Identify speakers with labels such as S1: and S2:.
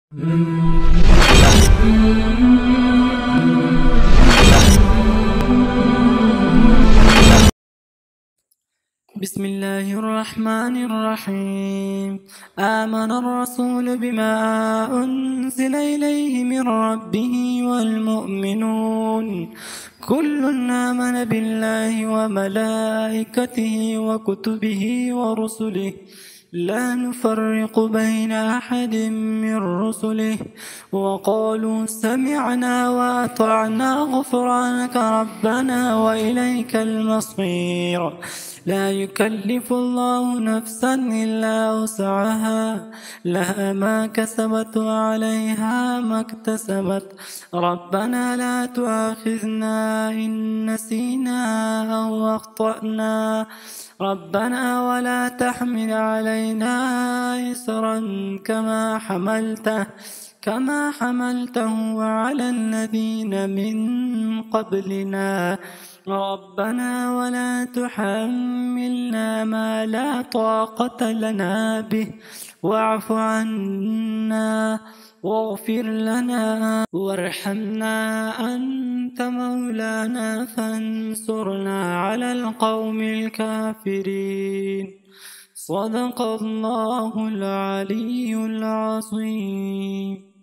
S1: بسم الله الرحمن الرحيم. آمن الرسول بما أنزل إليه من ربه والمؤمنون كل آمن بالله وملائكته وكتبه ورسله لا نفرق بين أحد من رسله وقالوا سمعنا وأطعنا غفرانك ربنا وإليك المصير. لا يكلف الله نفسا إلا وسعها لها ما كسبت وعليها ما اكتسبت. ربنا لا تؤاخذنا إن نسينا أو أخطأنا ربنا ولا تحمل علينا إصرا كما حملته على الذين من قبلنا ربنا ولا تحملنا ما لا طاقة لنا به واعف عنا واغفر لنا وارحمنا أنت مولانا فانصرنا على القوم الكافرين. صدق الله العلي العظيم.